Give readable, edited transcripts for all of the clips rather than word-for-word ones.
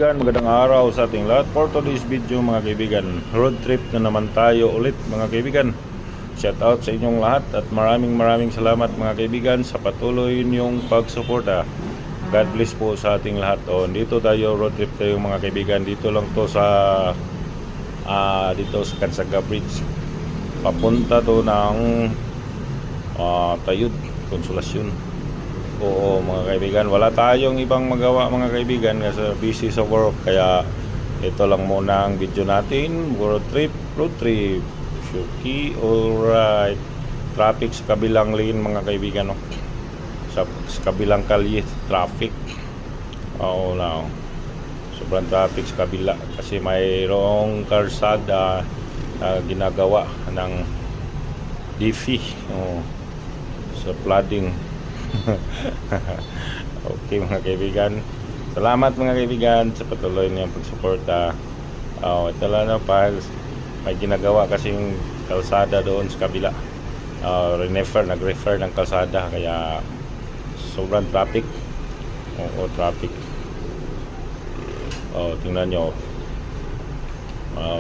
kaibigan, magandang araw sa ating lahat. For today's video mga kaibigan, road trip na naman tayo ulit mga kaibigan. Shout out sa inyong lahat at maraming salamat mga kaibigan sa patuloy niyong pagsuporta. God bless po sa ating lahat. Dito tayo, road trip tayo mga kaibigan. Dito lang to sa Kansaga Bridge. Papunta to ng Tayud, Konsolasyon. Oo mga kaibigan, wala tayong ibang magawa mga kaibigan kasi busy sa work, kaya ito lang muna ang video natin. Road trip Shuki. Alright, traffic sa kabilang lane mga kaibigan, no? sa kabilang kalye traffic. Oo na, sobrang traffic sa kabila kasi mayroong karsada na ginagawa ng DFI sa flooding. Okay mga kaibigan, salamat mga kaibigan sa patuloy niyong pagsuporta. Ito lang pa, may ginagawa kasing kalsada doon sa kabila. Nag-refer ng kalsada, kaya sobrang traffic. Traffic. Tingnan nyo.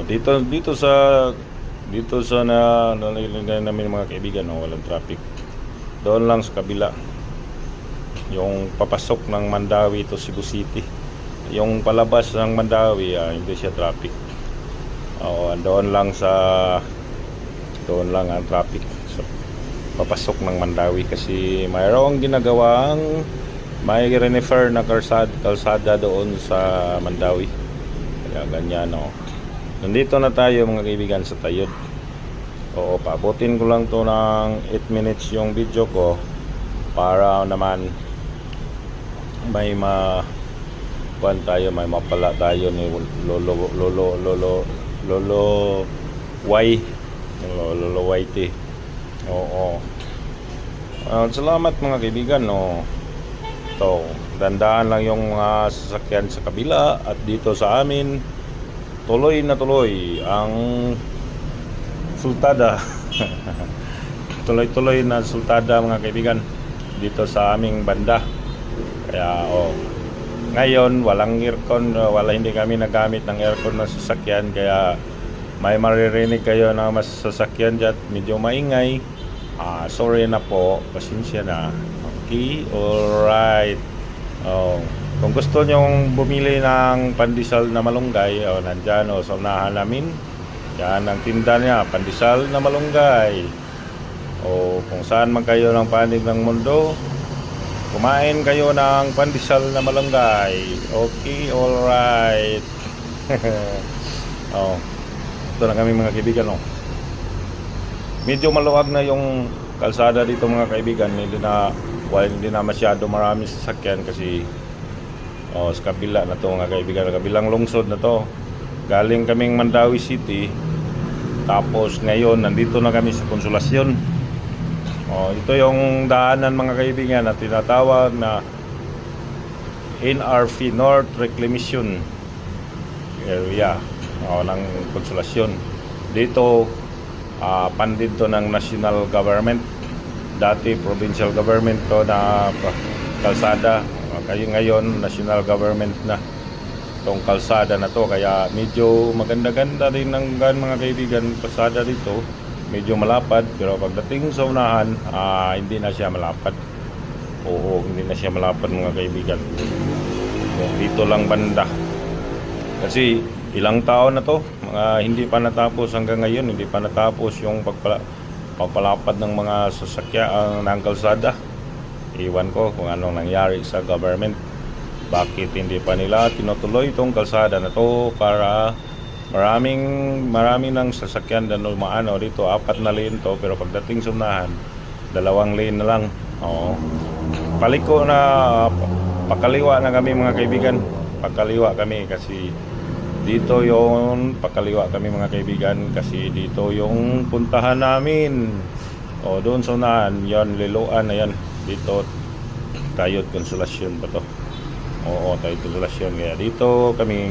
Dito sa nalilagay namin mga kaibigan, walang traffic. Doon lang sa kabila, yung papasok ng Mandawi to Cebu City, yung palabas ng Mandawi, hindi siya traffic. Doon lang ang traffic sa papasok ng Mandawi kasi mayroong ginagawang may refer na kalsada doon sa Mandawi, kaya ganyan. Nandito na tayo mga kaibigan sa Tayud. Paabutin ko lang to ng 8 minutes yung video ko para naman may mapala tayo ni Lolo YT. Salamat mga kaibigan. Dandaan lang yung mga sasakyan sa kabila, at dito sa amin tuloy ang sultada. Tuloy na sultada mga kaibigan dito sa aming banda. Kaya ngayon walang aircon, hindi kami nagamit ng aircon na sasakyan, kaya may maririnig kayo na mas sasakyan dyan medyo maingay. Sorry na po, pasensya na. Okay, alright. Kung gusto nyong bumili ng pandesal na malunggay, nandyan sa unahan namin. Yan ang tinda niya, pandesal na malunggay. Kung saan man kayo ng panig ng mundo, kumain kayo ng pandesal na malunggay. Okay, alright. Ito na kami mga kaibigan. Medyo maluwag na yung kalsada dito mga kaibigan. Hindi na masyado marami sasakyan kasi sa kabila na to mga kaibigan, kabilang lungsod na to. Galing kaming Mandawi City, tapos ngayon nandito na kami sa Konsolasyon. Ito yung daanan mga kaibigan na tinatawag na NRV, North Reclamation Area ng Konsolasyon. Dito funded to ng national government. Dati provincial government to na kalsada. Kaya ngayon national government na itong kalsada na to, kaya medyo maganda-ganda din ng mga kaibigan kalsada dito. Medyo malapad, pero pagdating sa unahan, hindi na siya malapad. Hindi na siya malapad mga kaibigan. Dito lang banda. Kasi ilang taon na to, hindi pa natapos hanggang ngayon, hindi pa natapos yung pagpalapad ng mga sasakyan ng kalsada. Iwan ko kung anong nangyari sa government. Bakit hindi pa nila tinutuloy itong kalsada na to para marami ng sasakyan na umaano dito. 4 na lane to, pero pagdating sa unahan 2 lane na lang. Paliko na, pakaliwa na kami mga kaibigan. Pakaliwa kami kasi dito yung pakaliwa kami mga kaibigan kasi dito yung puntahan namin. Doon sa unahan, yan Liloan na yan. Dito Tayud Konsolasyon pa to. Tayud Konsolasyon. Kaya dito kami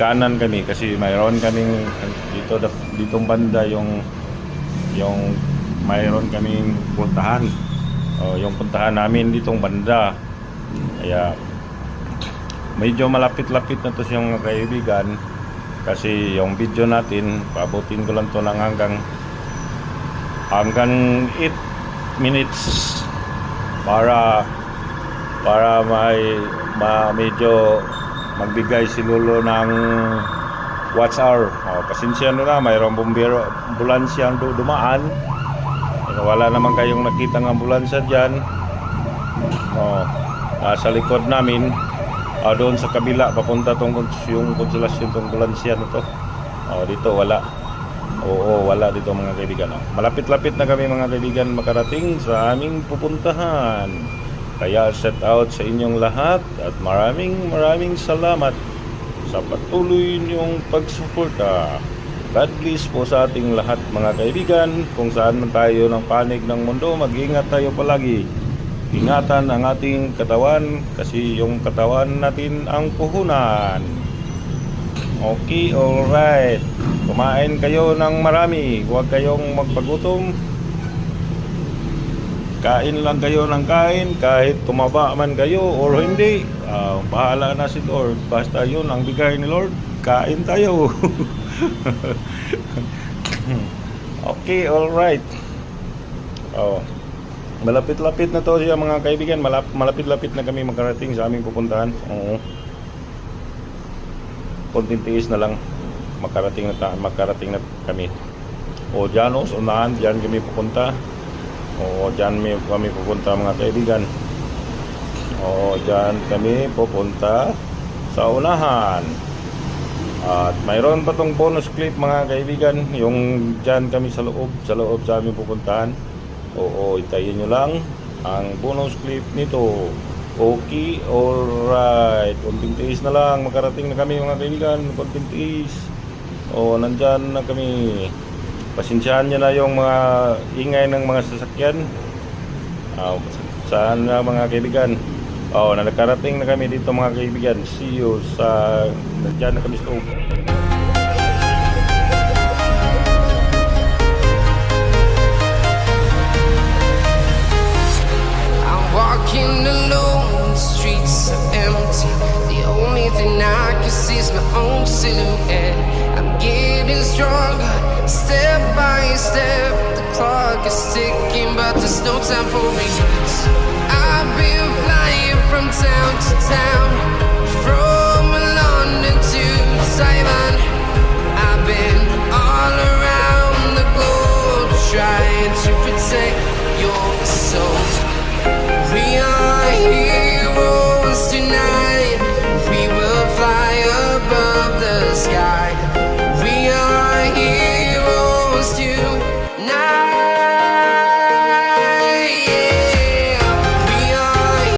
kanan kami kasi mayroon kaming ditong banda yung mayroon kaming puntahan. Yung puntahan namin ditong banda. Kaya medyo malapit-lapit na to siya mga kaibigan. Kasi yung video natin, paabutin ko lang to ng hanggang 8 minutes para medyo magbigay si Lolo ng watch hour. Pasensya na, mayroong bumbero ambulansya ang dumaan. Wala naman kayong nakita ng ambulansya dyan. Sa likod namin, doon sa kabila papunta yung Konsolasyon tong ambulansya na to. Dito wala. Wala dito mga kaibigan. Malapit-lapit na kami mga kaibigan makarating sa aming pupuntahan. Kaya set out sa inyong lahat at maraming salamat sa patuloy niyong pagsuporta. God bless po sa ating lahat mga kaibigan. Kung saan man tayo ng panig ng mundo, mag-ingat tayo palagi. Ingatan ang ating katawan kasi yung katawan natin ang puhunan. Okay, alright. Kumain kayo ng marami. Huwag kayong magpagutom. Kain lang kayo ng kain kahit tumaba man kayo or hindi. Bahala na si Lord. Basta yun ang bigay ni Lord. Kain tayo. Okay, alright. Malapit-lapit na to siya mga kaibigan. Malapit-lapit na kami makarating sa aming pupuntahan. Konting tiis na lang makarating na kami. Dyan sa unahan, dyan kami pupunta. Dyan kami pupunta mga kaibigan. Dyan kami pupunta sa unahan. At mayroon pa tong bonus clip mga kaibigan. Yung dyan kami sa loob sa aming pupuntahan. Itayin nyo lang ang bonus clip nito. Okay, alright. Konting tiis na lang, makarating na kami mga kaibigan. Konting tiis. Nandyan na kami. Pasensyahan nyo na yung mga ingay ng mga sasakyan. Saan na mga kaibigan? Nakarating na kami dito mga kaibigan. See you sa... Nandyan na kami sa loob. Walking alone, the streets are empty. The only thing I can see is my own silhouette. I'm getting stronger, step by step. The clock is ticking, but there's no time for regrets. I've been flying from town to town, from London to Taiwan. I've been all around.